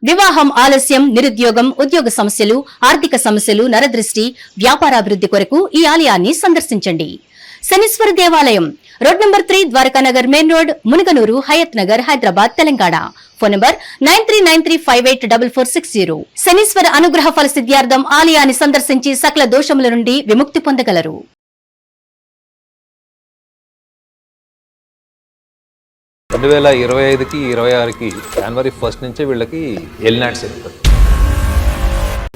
వివాహం ఆలస్యం, నిరుద్యోగం, ఉద్యోగ సమస్యలు, ఆర్థిక సమస్యలు, నరదృష్టి, వ్యాపారాభివృద్ధి కొరకు ఈ ఆలయాన్ని సందర్శించండి. శనీశ్వర దేవాలయం road number 3, Dwarakanagar main road, Munuganur, Hayat Nagar, Hyderabad, Telangana. Phone number 9393584460. Shanishwara అనుగ్రహ ఫల సిద్ధ్యార్థం ఆలయాన్ని సందర్శించి సకల దోషముల నుండి విముక్తి పొందగలరు. 2025కి 26కి జనవరి 1 నుంచే వీళ్ళకి ఎల్నాట్స్ జరుగుతుంది.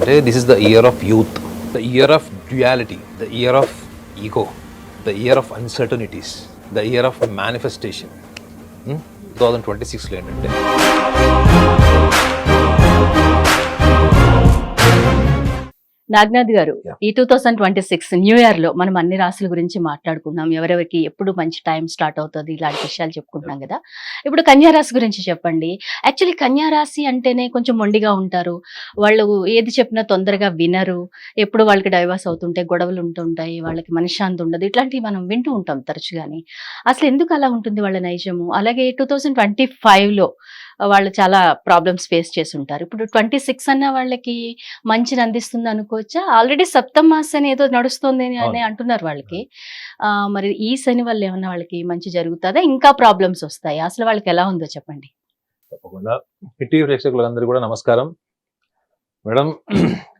అంటే this is the year of youth, the year of duality, the year of ego, the year of uncertainties, the year of manifestation. 2026లో ఏంటంటే నాగనాథ్ గారు, ఈ 2026 న్యూ ఇయర్ లో మనం అన్ని రాశుల గురించి మాట్లాడుకుంటున్నాం. ఎవరెవరికి ఎప్పుడు మంచి టైం స్టార్ట్ అవుతుంది, ఇలాంటి విషయాలు చెప్పుకుంటున్నాం కదా. ఇప్పుడు కన్యా రాశి గురించి చెప్పండి. యాక్చువల్లీ కన్యా రాశి అంటేనే కొంచెం మొండిగా ఉంటారు. వాళ్ళు ఏది చెప్పినా తొందరగా వినరు. ఎప్పుడు వాళ్ళకి డైవర్స్ అవుతుంటే గొడవలు ఉంటుంటాయి, వాళ్ళకి మనశ్శాంతి ఉండదు. ఇట్లాంటివి మనం వింటూ ఉంటాం తరచుగాని. అసలు ఎందుకు అలా ఉంటుంది వాళ్ళ నైజము? అలాగే 2025లో వాళ్ళు చాలా ప్రాబ్లమ్స్ ఫేస్ చేసి ఉంటారు. ఇప్పుడు 26 అన్న వాళ్ళకి మంచిని అందిస్తుంది అనుకోవచ్చా? ఆల్రెడీ సప్తమాస అని ఏదో నడుస్తుంది అని అంటున్నారు వాళ్ళకి. మరి ఈ శని వల్ల ఏమన్నా వాళ్ళకి మంచి జరుగుతుందా, ఇంకా ప్రాబ్లమ్స్ వస్తాయి? అసలు వాళ్ళకి ఎలా ఉందో చెప్పండి. తప్పకుండా. హిట్టి ప్రేక్షకులందరూ కూడా నమస్కారం. మేడం,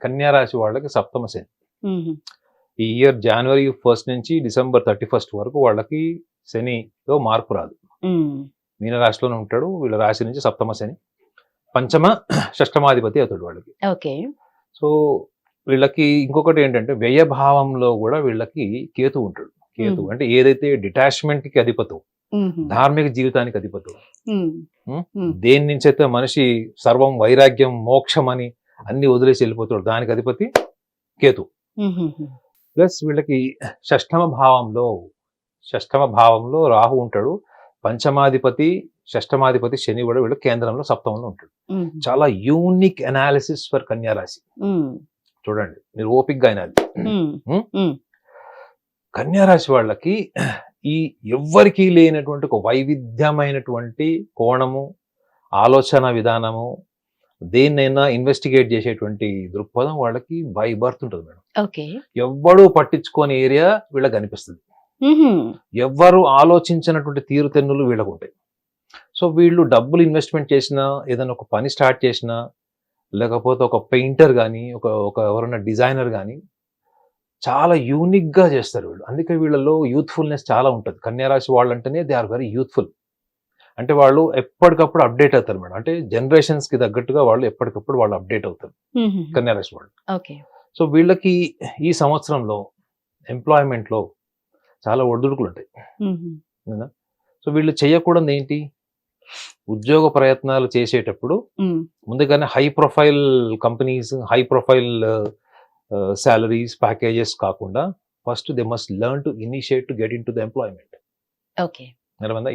కన్యా రాశి వాళ్ళకి సప్తమ శని. ఈ ఇయర్ జనవరి 1 నుంచి డిసెంబర్ 31 వరకు వాళ్ళకి శనిలో మార్పు రాదు. మీన రాశిలోనే ఉంటాడు. వీళ్ళ రాశి నుంచి సప్తమ శని, పంచమ షష్టమాధిపతి అవుతాడు వాళ్ళకి. ఓకే. సో వీళ్ళకి ఇంకొకటి ఏంటంటే వ్యయభావంలో కూడా వీళ్ళకి కేతు ఉంటాడు. కేతు అంటే ఏదైతే డిటాచ్మెంట్ కి అధిపతం, ధార్మిక జీవితానికి అధిపతం, దేని నుంచి అయితే మనిషి సర్వం వైరాగ్యం మోక్షం అని అన్ని వదిలేసి వెళ్ళిపోతాడు, దానికి అధిపతి కేతు. ప్లస్ వీళ్ళకి షష్టమ భావంలో రాహు ఉంటాడు. పంచమాధిపతి షష్టమాధిపతి శని కూడా వీళ్ళు కేంద్రంలో సప్తమంలో ఉంటాడు. చాలా యూనిక్ అనాలిసిస్ ఫర్ కన్యా రాశి. చూడండి, మీరు ఓపిక్గా అయినది. కన్యా రాశి వాళ్ళకి ఈ ఎవ్వరికీ లేనటువంటి ఒక వైవిధ్యమైనటువంటి కోణము, ఆలోచన విధానము, దేన్నైనా ఇన్వెస్టిగేట్ చేసేటువంటి దృక్పథం వాళ్ళకి బై బర్త్ ఉంటుంది మేడం. ఎవ్వడూ పట్టించుకోని ఏరియా వీళ్ళకి కనిపిస్తుంది. ఎవ్వరు ఆలోచించినటువంటి తీరుతెన్నులు వీళ్ళకు ఉంటాయి. సో వీళ్ళు డబ్బులు ఇన్వెస్ట్మెంట్ చేసినా, ఏదైనా ఒక పని స్టార్ట్ చేసినా, లేకపోతే ఒక పెయింటర్ కానీ, ఒక ఎవరైనా డిజైనర్ కానీ చాలా యూనిక్ గా చేస్తారు వీళ్ళు. అందుకే వీళ్ళలో యూత్ఫుల్నెస్ చాలా ఉంటుంది. కన్యా రాశి వాళ్ళు అంటేనే దే ఆర్ వెరీ యూత్ఫుల్. అంటే వాళ్ళు ఎప్పటికప్పుడు అప్డేట్ అవుతారు మేడం. అంటే జనరేషన్స్ కి తగ్గట్టుగా వాళ్ళు ఎప్పటికప్పుడు వాళ్ళు అప్డేట్ అవుతారు కన్యా రాశి వాళ్ళు. సో వీళ్ళకి ఈ సంవత్సరంలో ఎంప్లాయ్మెంట్ లో చాలా ఒడిదుడుకులు ఉంటాయి. సో వీళ్ళు చేయకూడదు ఏంటి, ఉద్యోగ ప్రయత్నాలు చేసేటప్పుడు ముందుగానే high profile companies, high profile salaries, packages కాకుండా first they must learn to initiate to get into the employment.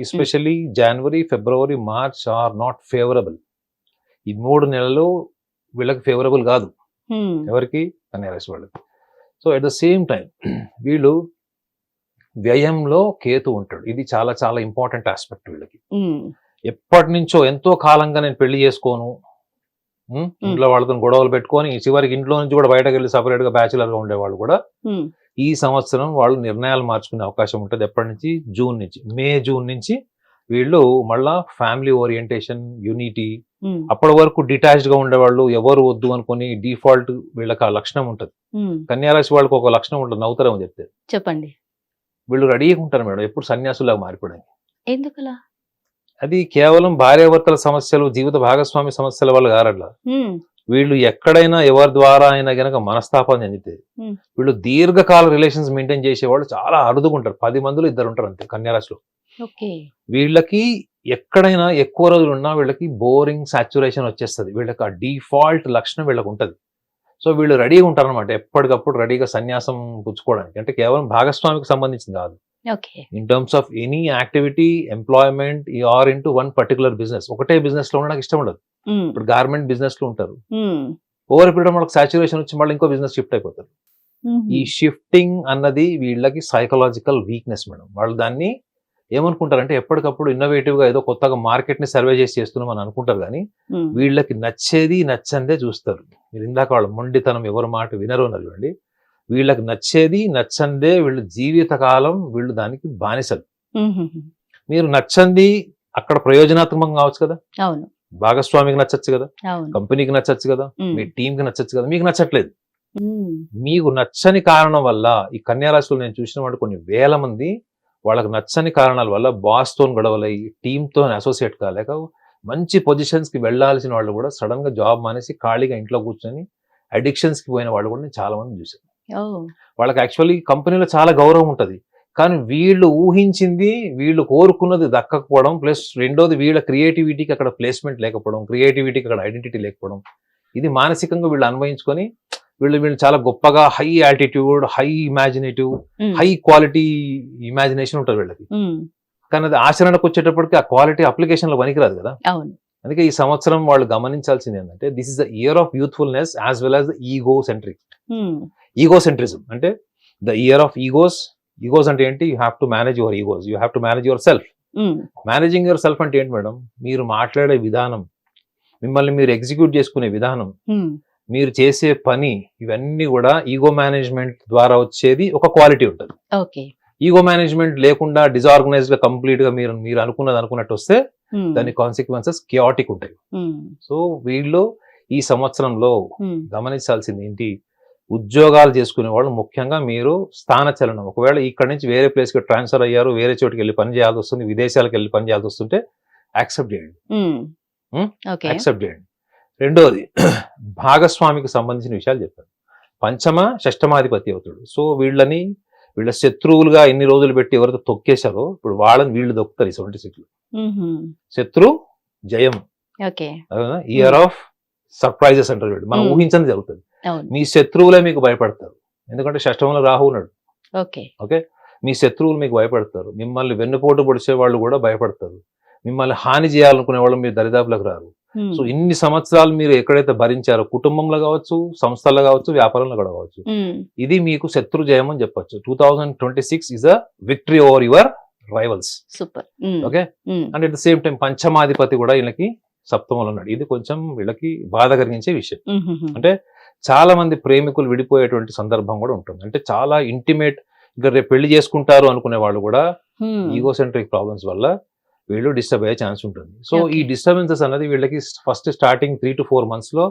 Especially January, February, March are not favourable. ఈ 3 నెలలు వీళ్ళకి ఫేవరబుల్ కాదు. ఎవరికి? కన్యా రాశి వాళ్ళకి. So at the same time వీళ్ళు వ్యయంలో కేతు ఉంటాడు. ఇది చాలా చాలా ఇంపార్టెంట్ ఆస్పెక్ట్ వీళ్ళకి. ఎప్పటి నుంచో ఎంతో కాలంగా నేను పెళ్లి చేసుకోను, ఇంట్లో వాళ్ళతో గొడవలు పెట్టుకొని చివరికి ఇంట్లో నుంచి కూడా బయటకు వెళ్ళి సపరేట్ గా బ్యాచులర్ గా ఉండేవాళ్ళు కూడా ఈ సంవత్సరం వాళ్ళు నిర్ణయాలు మార్చుకునే అవకాశం ఉంటుంది. ఎప్పటి నుంచి? జూన్ నుంచి వీళ్ళు మళ్ళా ఫ్యామిలీ ఓరియంటేషన్, యూనిటీ. అప్పటి వరకు డిటాచ్డ్ గా ఉండేవాళ్ళు, ఎవరు వద్దు అనుకుని డిఫాల్ట్ వీళ్ళకి ఆ లక్షణం ఉంటుంది. కన్యా రాశి వాళ్ళకి ఒక లక్షణం ఉంటుంది, నవ్వుతారేమో చెప్తే. చెప్పండి. వీళ్ళు రెడీగా ఉంటారు మేడం ఎప్పుడు సన్యాసులాగా మారిపోవడానికి. ఎందుకలా? అది కేవలం భార్యాభర్తల సమస్యలు, జీవిత భాగస్వామి సమస్యల వల్ల కారట్లా. వీళ్ళు ఎక్కడైనా ఎవరి ద్వారా అయినా గనక మనస్తాపం చెందితే వీళ్ళు దీర్ఘకాల రిలేషన్స్ మెయింటైన్ చేసేవాళ్ళు చాలా అరుదుగా ఉంటారు. 10 మందిలో 2 ఉంటారు అంతే కన్యా రాశిలో. వీళ్ళకి ఎక్కడైనా ఎక్కువ రోజులు ఉన్నా వీళ్ళకి బోరింగ్, సాచురేషన్ వచ్చేస్తుంది. వీళ్ళకి ఆ డిఫాల్ట్ లక్షణం వీళ్ళకి ఉంటుంది. సో వీళ్ళు రెడీగా ఉంటారు అనమాట, ఎప్పటికప్పుడు రెడీగా సన్యాసం పుచ్చుకోవడానికి. అంటే కేవలం భాగస్వామికి సంబంధించింది కాదు. In terms of any activity, employment or into one particular business. ఒకటే బిజినెస్ లో ఉండడానికి ఇష్టం ఉండదు. ఇప్పుడు గార్మెంట్ బిజినెస్ లో ఉంటారు, ఓవర్ పీరియడ్ వాళ్ళకి సాచురేషన్ వచ్చి మళ్ళీ ఇంకో బిజినెస్ షిఫ్ట్ అయిపోతారు. ఈ షిఫ్టింగ్ అన్నది వీళ్ళకి సైకలాజికల్ వీక్నెస్ మేడం. వాళ్ళు దాన్ని ఏమనుకుంటారంటే ఎప్పటికప్పుడు ఇన్నోవేటివ్ గా ఏదో కొత్తగా మార్కెట్ ని సర్వే చేసి చేస్తున్నాం అని అనుకుంటారు, కానీ వీళ్ళకి నచ్చేది నచ్చందే చూస్తారు. మీరు ఇందాక వాళ్ళ మొండితనం ఎవరి మాట వినరు అన్నారు చూడండి, వీళ్ళకి నచ్చేది నచ్చందే వీళ్ళు జీవితకాలం వీళ్ళు దానికి బానిసలు. మీరు నచ్చంది అక్కడ ప్రయోజనాత్మకంగా కావచ్చు కదా, అవును భాగస్వామికి నచ్చచ్చు కదా, అవును కంపెనీకి నచ్చచ్చు కదా, మీ టీం కి నచ్చచ్చు కదా, మీకు నచ్చట్లేదు. ఉమ్, మీకు నచ్చని కారణం వల్ల ఈ కన్యా రాశిలో నేను చూసిన వాడు కొన్ని వేల మంది వాళ్ళకి నచ్చని కారణాల వల్ల బాస్ తో గొడవలై టీంతో అసోసియేట్ కాలేక మంచి పొజిషన్స్ కి వెళ్లాల్సిన వాళ్ళు కూడా సడన్ గా జాబ్ మానేసి ఖాళీగా ఇంట్లో కూర్చొని అడిక్షన్స్ కి పోయిన వాళ్ళు కూడా నేను చాలా మంది చూశాను. ఓ వాళ్ళకి యాక్చువల్లీ కంపెనీలో చాలా గౌరవం ఉంటది, కానీ వీళ్ళు ఊహించింది వీళ్ళు కోరుకున్నది దక్కకపోవడం, ప్లస్ రెండోది వీళ్ళ క్రియేటివిటీకి అక్కడ ప్లేస్మెంట్ లేకపోవడం, క్రియేటివిటీకి అక్కడ ఐడెంటిటీ లేకపోవడం, ఇది మానసికంగా వీళ్ళు అన్వయించుకొని వీళ్ళు చాలా గొప్పగా హై యాటిట్యూడ్, హై ఇమాజినేటివ్, ఉమ్, హై క్వాలిటీ ఇమాజినేషన్ ఉంటుంది వీళ్ళకి, ఉమ్, కానీ అది ఆచరణకు వచ్చేటప్పటికి ఆ క్వాలిటీ అప్లికేషన్ లో పనికిరాదు కదా. అవును అందుకే ఈ సంవత్సరం వాళ్ళు గమనించాల్సింది ఏంటంటే this is the year of youthfulness as well as the um, egocentrism. అంటే ద ఇయర్ ఆఫ్ ఈగోస్ అంటే ఏంటి, you have to manage your egos, you have to manage yourself. Um, managing yourself అంటే ఏంటి madam, మీరు మాట్లాడే విధానం, మిమ్మల్ని మీరు ఎగ్జిక్యూట్ చేసుకునే విధానం, ఉమ్, మీరు చేసే పని, ఇవన్నీ కూడా ఈగో మేనేజ్మెంట్ ద్వారా వచ్చేది ఒక క్వాలిటీ ఉంటుంది. ఓకే ఈగో మేనేజ్మెంట్ లేకుండా డిజార్గనైజ్డ్ గా కంప్లీట్ గా మీరు అనుకున్నట్టు వస్తే ఉమ్, దాని కాన్సిక్వెన్సెస్ కియాటిక్ ఉంటాయి. ఉమ్, సో వీళ్ళు ఈ సంవత్సరంలో ఉమ్, గమనించాల్సింది ఏంటి, ఉద్యోగాలు చేసుకునే వాళ్ళు ముఖ్యంగా మీరు స్థానచలనం, ఒకవేళ ఇక్కడ నుంచి వేరే ప్లేస్ కి ట్రాన్స్ఫర్ అయ్యారు, వేరే చోటుకి వెళ్ళి పని చేయాల్సి వస్తుంది, విదేశాలకు వెళ్ళి పని చేయాల్సి వస్తుంటే యాక్సెప్ట్ చేయండి, ఉమ్, ఓకే యాక్సెప్ట్ చేయండి. రెండోది భాగస్వామికి సంబంధించిన విషయాలు చెప్పారు. పంచమ షష్టమాధిపతి అవుతాడు. సో వీళ్ళ శత్రువులుగా ఎన్ని రోజులు పెట్టి ఎవరైతే తొక్కేశారో ఇప్పుడు వాళ్ళని వీళ్ళు దొక్కుతారు ఈ 76 లో. ఉహుం, శత్రు జయం, ఓకే ఇయర్ ఆఫ్ సర్ప్రైజెస్ అంటారు వీళ్ళు, మనం ఊహించని జరుగుతుంది. అవును మీ శత్రువులే మీకు భయపడతారు, ఎందుకంటే షష్టమంలో రాహు ఉన్నాడు. ఓకే ఓకే, మీ శత్రువులు మీకు భయపడతారు, మిమ్మల్ని వెన్నుపోటు పొడిచే వాళ్ళు కూడా భయపడతారు, మిమ్మల్ని హాని చేయాలనుకునే వాళ్ళు మీరు దరిదాపులకు రారు. ఉమ్, సో ఇన్ని సంవత్సరాలు మీరు ఎక్కడైతే భరించారో, కుటుంబంలో కావచ్చు, సంస్థల్లో కావచ్చు, వ్యాపారంలో కూడా కావచ్చు, ఉమ్, ఇది మీకు శత్రు జయం అని చెప్పొచ్చు. 2026 is a victory over your rivals. Super um, okay, um, and at the same time పంచమాధిపతి కూడా వీళ్ళకి సప్తమంలో ఉన్నాడు. ఇది కొంచెం వీళ్ళకి బాధ కలిగించే విషయం. ఉహుహుం, అంటే చాలా మంది ప్రేమికులు విడిపోయేటువంటి సందర్భం కూడా ఉంటుంది. అంటే చాలా ఇంటిమేట్ ఇంకా రేపు పెళ్లి చేసుకుంటారు అనుకునే వాళ్ళు కూడా ఉమ్, ఈగోసెంట్రిక్ ప్రాబ్లమ్స్ వల్ల వీళ్ళు డిస్టర్బ్ అయ్యే ఛాన్స్ ఉంటుంది. సో ఈ Okay. డిస్టర్బెన్సెస్ అనేది వీళ్ళకి ఫస్ట్ స్టార్టింగ్ 3 to 4 months లో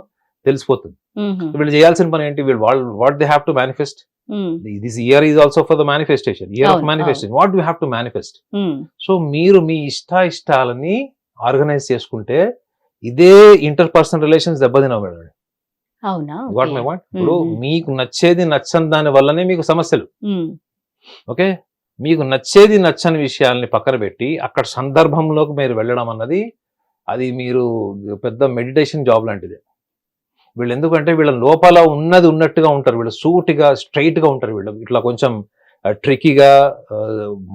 తెలిసిపోతుంది. ఉహుం, వీళ్ళు చేయాల్సిన పని ఏంటి, వీళ్ళు what they have to manifest. Um, this year is also for the manifestation, year of అవును, manifestation. What you have to manifest. Um, so మీరు మీ ఇష్టాలని ఆర్గనైజ్ చేసుకుంటే ఇదే ఇంటర్ పర్సనల్ రిలేషన్స్ దెబ్బతినవు మేడం. అవునా వాట్ ఓకే. మై వాట్, ఇప్పుడు మ్మ్. మీకు నచ్చేది నచ్చని దాని వల్లనే మీకు సమస్యలు. ఉమ్, ఓకే, మీకు నచ్చేది నచ్చని విషయాల్ని పక్కన పెట్టి అక్కడ సందర్భంలోకి మీరు వెళ్ళడం అన్నది అది మీరు పెద్ద మెడిటేషన్ జాబ్ లాంటిది. వీళ్ళు ఎందుకంటే వీళ్ళ లోపల ఉన్నది ఉన్నట్టుగా ఉంటారు, వీళ్ళు సూటిగా స్ట్రైట్ గా ఉంటారు, వీళ్ళు ఇట్లా కొంచెం ట్రికీగా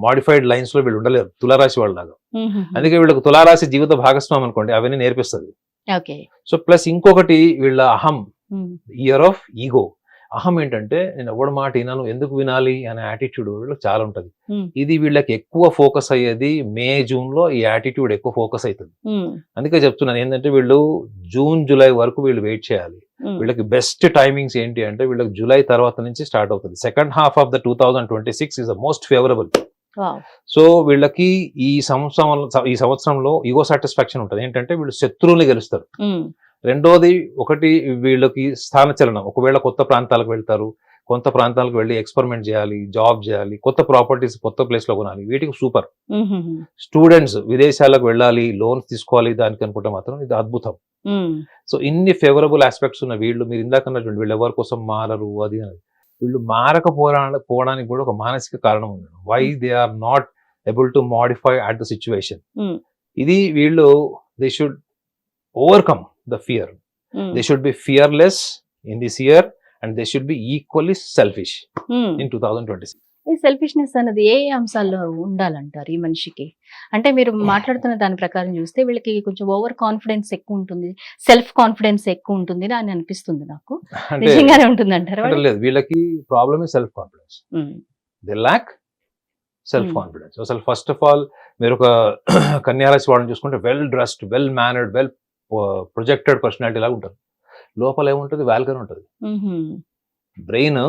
మాడిఫైడ్ లైన్స్ లో వీళ్ళు ఉండలేరు తులారాశి వాళ్ళలాగా. ఉహుహుం, అందుకే వీళ్ళకి తులారాశి జీవిత భాగస్వామి అనుకోండి, అవన్నీ నేర్పిస్తుంది. ఓకే సో ప్లస్ ఇంకొకటి వీళ్ళ అహం, ఉమ్, ఇయర్ ఆఫ్ ఈగో. అహం ఏంటంటే నేను ఎవరి మాట వినాను, ఎందుకు వినాలి అనే యాటిట్యూడ్ వీళ్ళకి చాలా ఉంటుంది. ఉమ్, ఇది వీళ్ళకి ఎక్కువ ఫోకస్ అయ్యేది మే జూన్ లో, ఈ యాటిట్యూడ్ ఎక్కువ ఫోకస్ అవుతుంది. ఉమ్, అందుకే చెప్తున్నాను ఏంటంటే వీళ్ళు జూన్ జూలై వరకు వీళ్ళు వెయిట్ చేయాలి. ఉమ్, వీళ్ళకి బెస్ట్ టైమింగ్స్ ఏంటి అంటే వీళ్ళకి జూలై తర్వాత నుంచి స్టార్ట్ అవుతుంది. Second half of the 2026 is the most favourable. Wow, so వీళ్ళకి ఈ సంవత్సరంలో ఈగో సాటిస్ఫాక్షన్ ఉంటుంది. ఏంటంటే వీళ్ళు శత్రువుల్ని గెలుస్తారు. ఉమ్, రెండోది ఒకటి వీళ్ళకి స్థానచలనం, ఒకవేళ కొత్త ప్రాంతాలకు వెళ్తారు, కొత్త ప్రాంతాలకు వెళ్ళి ఎక్స్పెరిమెంట్ చేయాలి, జాబ్ చేయాలి, కొత్త ప్రాపర్టీస్ కొత్త ప్లేస్ లో కొనాలి, వీటికి సూపర్. ఉహుహుం, స్టూడెంట్స్ విదేశాలకు వెళ్ళాలి, లోన్స్ తీసుకోవాలి దానికి అనుకుంటే మాత్రం ఇది అద్భుతం. ఉమ్, సో ఇన్ని ఫేవరబుల్ ఆస్పెక్ట్స్ ఉన్న వీళ్ళు, మీరు ఇందాక అన్నటువంటి వీళ్ళు ఎవరి కోసం మారరు అది అని, వీళ్ళు పోవడానికి కూడా ఒక మానసిక కారణం ఉంది. Why they are not able to modify at the situation. Um, ఇది వీళ్ళు they should overcome the fear. Um, They should be fearless in this year and they should be equally selfish um. in 2026. ఈ selfishness అనేది ఏ అంశాల్లో ఉండాలంటారు ఈ మనిషికి? అంటే మీరు మాట్లాడుతున్న దాని ప్రకారం చూస్తే వీళ్ళకి కొంచెం ఓవర్ కాన్ఫిడెన్స్ ఎక్కువ ఉంటుంది, సెల్ఫ్ కాన్ఫిడెన్స్ ఎక్కువ ఉంటుంది అని అనిపిస్తుంది నాకు. అంటే నిజంగానే ఉంటుంది అంటారు అంటే లేదు, వీళ్ళకి problem self confidence. They lakh self confidence. అసలు ఫస్ట్ ఆఫ్ ఆల్ మీరు ఒక కన్యారాశి వాళ్ళని చూసుకుంటే well dressed, well mannered, well projected personality లాగా ఉంటారు. లోపల ఏముంటుంది, వ్యాల్గానే ఉంటుంది. బ్రెయిన్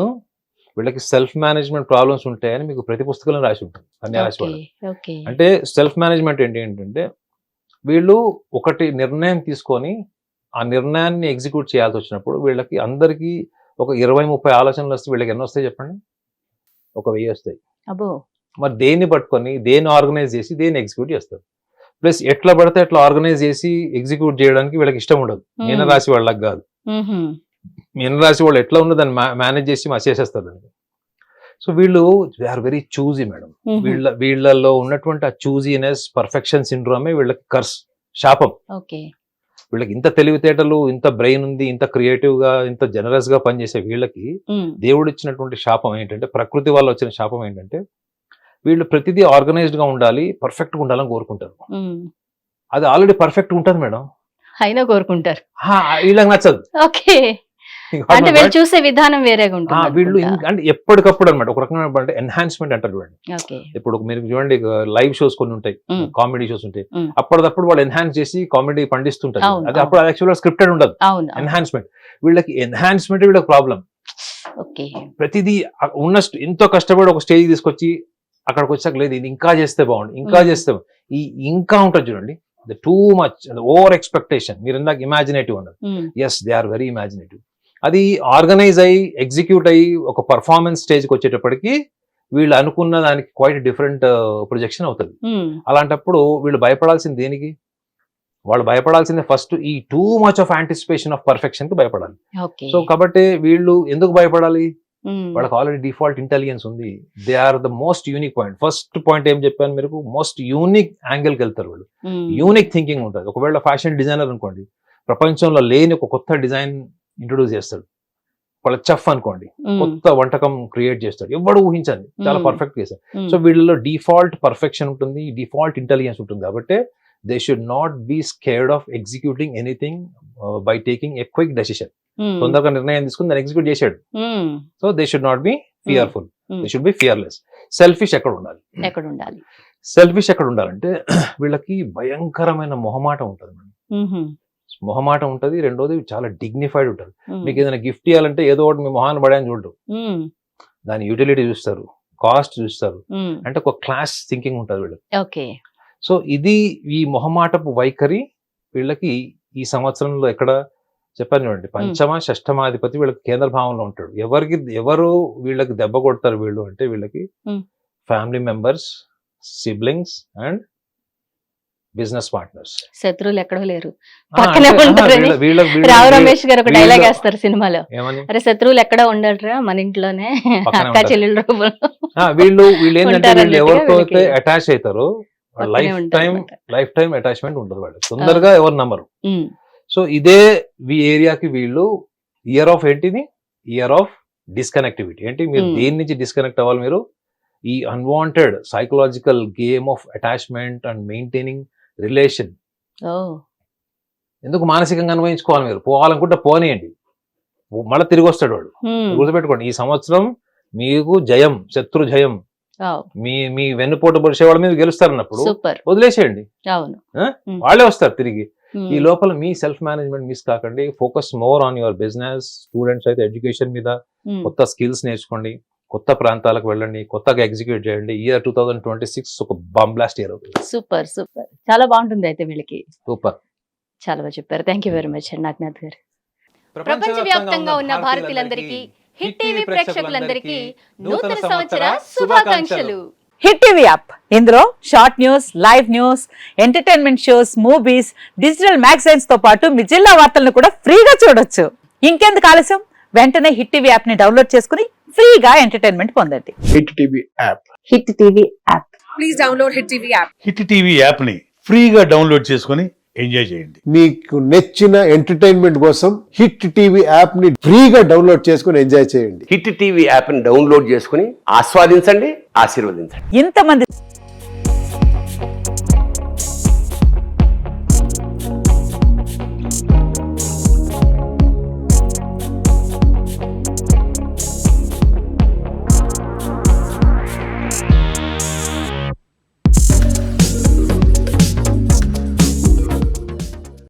వీళ్ళకి సెల్ఫ్ మేనేజ్మెంట్ ప్రాబ్లమ్స్ ఉంటాయని మీకు ప్రతి పుస్తకంలో రాసి ఉంటుంది కన్యారాశి వాళ్ళకి. అంటే సెల్ఫ్ మేనేజ్మెంట్ ఏంటంటే వీళ్ళు ఒకటి నిర్ణయం తీసుకొని ఆ నిర్ణయాన్ని ఎగ్జిక్యూట్ చేయాల్సి వచ్చినప్పుడు వీళ్ళకి అందరికీ ఒక 20-30 ఆలోచనలు వస్తే వీళ్ళకి ఎన్ని వస్తాయి చెప్పండి? ఒక 1000 వస్తాయి. మరి దేన్ని పట్టుకొని దేన్ని ఆర్గనైజ్ చేసి దేన్ని ఎగ్జిక్యూట్ చేస్తారు. ప్లస్ ఎట్లా పడితే అట్లా ఆర్గనైజ్ చేసి ఎగ్జిక్యూట్ చేయడానికి వీళ్ళకి ఇష్టం ఉండదు. మీనరాశి వాళ్ళకి కాదు. మీనరాశి వాళ్ళు ఎట్లా ఉన్నదో దాన్ని మేనేజ్ చేసి చేసేస్తారు దానికి. సో వీళ్ళు they are very choosy madam. వీళ్ళలో ఉన్నటువంటి ఆ చూజీనెస్, పర్ఫెక్షన్ సిండ్రోమే వీళ్ళకి కర్స్, శాపం. వీళ్ళకి ఇంత తెలివితేటలు, ఇంత బ్రెయిన్ ఉంది, ఇంత క్రియేటివ్ గా, ఇంత జనరస్ గా పనిచేసే వీళ్ళకి దేవుడు ఇచ్చినటువంటి శాపం ఏంటంటే, ప్రకృతి వల్ల వచ్చిన శాపం ఏంటంటే వీళ్ళు ప్రతిదీ ఆర్గనైజ్డ్ గా ఉండాలి, పర్ఫెక్ట్ గా ఉండాలని కోరుకుంటారు. అది ఆల్రెడీ పర్ఫెక్ట్ ఉంటుంది మేడం, అయినా కోరుకుంటారు. వీళ్ళకి నచ్చదు. అంటే వీళ్ళు చూసే విధానం వేరేగా ఉంటుంది. వీళ్ళు అంటే ఎప్పటికప్పుడు అనమాట ఒక రకమైన ఎన్హాన్స్మెంట్ అంటారు చూడండి. ఇప్పుడు మీరు చూడండి లైవ్ షోస్ కొన్ని ఉంటాయి, కామెడీ షోస్ ఉంటాయి, అప్పటిదప్పుడు వాళ్ళు ఎన్హాన్స్ చేసి కామెడీ పండిస్తుంటారు. అది అప్పుడు యాక్చువల్ స్క్రిప్టెడ్ ఉండదు, ఎన్హాన్స్మెంట్. వీళ్ళకి ఎన్హాన్స్మెంట్ వీళ్ళకి ప్రాబ్లం. ప్రతిదీ ఉన్న ఎంతో కష్టపడి ఒక స్టేజ్ తీసుకొచ్చి అక్కడికి వచ్చాక లేదు ఇది ఇంకా చేస్తే బాగుంది, ఇంకా చేస్తే ఈ ఇంకా ఉంటుంది చూడండి, టూ మచ్ ఓవర్ ఎక్స్పెక్టేషన్. మీరు ఇందాక ఇమాజినేటివ్ అన్నారు. Yes, they are very imaginative. అది ఆర్గనైజ్ అయ్యి ఎగ్జిక్యూట్ అయ్యి ఒక పర్ఫార్మెన్స్ స్టేజ్కి వచ్చేటప్పటికి వీళ్ళు అనుకున్న దానికి క్వైట్ డిఫరెంట్ ప్రొజెక్షన్ అవుతుంది. అలాంటప్పుడు వీళ్ళు భయపడాల్సింది దేనికి? వాళ్ళు భయపడాల్సిందే ఫస్ట్ ఈ too much of anticipation of perfection కి భయపడాలి. సో కాబట్టి వీళ్ళు ఎందుకు భయపడాలి? వాళ్ళకి ఆల్రెడీ డిఫాల్ట్ ఇంటెలిజెన్స్ ఉంది. They are the most unique point. First point ఏం చెప్పాను మీరు, మోస్ట్ యూనిక్ యాంగిల్ కి వెళ్తారు వాళ్ళు. యూనిక్ థింకింగ్ ఉంటుంది. ఒకవేళ ఫ్యాషన్ డిజైనర్ అనుకోండి, ప్రపంచంలో లేని ఒక కొత్త డిజైన్ ఇంట్రొడ్యూస్ చేస్తాడు. వాళ్ళ చెఫ్ అనుకోండి, కొత్త వంటకం క్రియేట్ చేస్తాడు, ఎవడు ఊహించండి, చాలా పర్ఫెక్ట్ చేస్తారు. సో వీళ్ళలో డిఫాల్ట్ పర్ఫెక్షన్ ఉంటుంది, డిఫాల్ట్ ఇంటెలిజెన్స్ ఉంటుంది. కాబట్టి they should not be scared of executing anything by taking a quick decision. తొందరగా నిర్ణయం తీసుకుని దాన్ని ఎగ్జిక్యూట్ చేశాడు. So they should not be fearful, they should be fearless. Selfish ఎక్కడ ఉండాలి? సెల్ఫిష్ ఎక్కడ ఉండాలంటే వీళ్ళకి భయంకరమైన మొహమాటం ఉంటుంది. మొహమాటం ఉంటుంది. రెండోది చాలా డిగ్నిఫైడ్ ఉంటుంది. మీకు ఏదైనా గిఫ్ట్ ఇవ్వాలంటే ఏదో ఒకటి మీ మొహాన్ని పడాయని చూడరు, దాని యూటిలిటీ చూస్తారు, కాస్ట్ చూస్తారు. అంటే ఒక క్లాస్ థింకింగ్ ఉంటుంది వీళ్ళకి. సో ఇది ఈ మొహమాటపు వైఖరి వీళ్ళకి ఈ సంవత్సరంలో ఎక్కడ చెప్పాను చూడండి, పంచమ షష్టమాధిపతి వీళ్ళకి కేంద్ర భావంలో ఉంటాడు. ఎవరు వీళ్ళకి దెబ్బ కొడతారు వీళ్ళు అంటే వీళ్ళకి family members, siblings and business partners. శత్రువులు ఎక్కడో లేరు, పక్కనే ఉంటారు. రావు రమేష్ గారు ఒక డైలాగ్ వేస్తారు సినిమాలో, అరే శత్రువులు ఎక్కడ ఉండరా మన ఇంట్లోనే అక్క చెల్లెలు. వీళ్ళు ఏంటంటే వీళ్ళు ఎవరితో అయితే అటాచ్ అవుతారో లైఫ్ టైం అటాచ్మెంట్ ఉంటుంది వాళ్ళు, తొందరగా ఎవరు నమ్మరు. సో ఇదే ఏరియాకి వీళ్ళు ఇయర్ ఆఫ్ ఏంటిది, ఇయర్ ఆఫ్ డిస్కనెక్టివిటీ. ఏంటి, మీరు దేని నుంచి డిస్కనెక్ట్ అవ్వాలి? మీరు ఈ unwanted psychological game of attachment and maintaining relation ఎందుకు మానసికంగా అన్వయించుకోవాలి? మీరు పోవాలనుకుంటే పోనీయండి, మళ్ళీ తిరిగి వస్తాడు వాడు. గుర్తుపెట్టుకోండి, ఈ సంవత్సరం మీకు జయం, శత్రు జయం. మీ వెన్నుపోటు పొడిచే వాళ్ళ మీద గెలుస్తారన్నప్పుడు వదిలేసేయండి, వాళ్ళే వస్తారు తిరిగి. ఈ లోపల మీ సెల్ఫ్ మేనేజ్మెంట్ మిస్ కాకండి. Focus more on your business. Students అయితే ఎడ్యుకేషన్ మీద కొత్త స్కిల్స్ నేర్చుకోండి, కొత్త ప్రాంతాలకు వెళ్ళండి, కొత్తగా ఎగ్జిక్యూట్ చేయండి. ఇయర్ 2026 ఒక బాంబ్ బ్లాస్ట్ ఇయర్ అవుతుంది. సూపర్ సూపర్, చాలా బాగుంటుంది అయితే వీళ్ళకి. సూపర్, చాలా బాగా చెప్పారు. Thank you very much Naganath గారు. ప్రపంచవ్యాప్తంగా ఉన్న భారతీయులందరికీ, హిట్ టీవీ ప్రేక్షకులందరికీ నూతన సంవత్సర శుభాకాంక్షలు. హిట్ టీవీ యాప్, ఇందులో short news, live news, entertainment shows, movies, digital magazines తో పాటు మీ జిల్లా వార్తలను కూడా ఫ్రీగా చూడొచ్చు. ఇంకెందుకు ఆలస్యం, వెంటనే హిట్ టీవీ యాప్ ని డౌన్లోడ్ చేసుకుని ఫ్రీగా ఎంటర్టైన్మెంట్ పొందండి. Hit TV app, hit TV app, please download hit TV app. Hit TV app ని ఫ్రీగా డౌన్లోడ్ చేసుకుని ఎంజాయ్ చేయండి. మీకు నచ్చిన ఎంటర్టైన్మెంట్ కోసం హిట్ టీవీ యాప్ ని ఫ్రీగా డౌన్లోడ్ చేసుకుని ఎంజాయ్ చేయండి. హిట్ టీవీ యాప్ ని డౌన్లోడ్ చేసుకుని ఆస్వాదించండి, ఆశీర్వదించండి. ఇంతమంది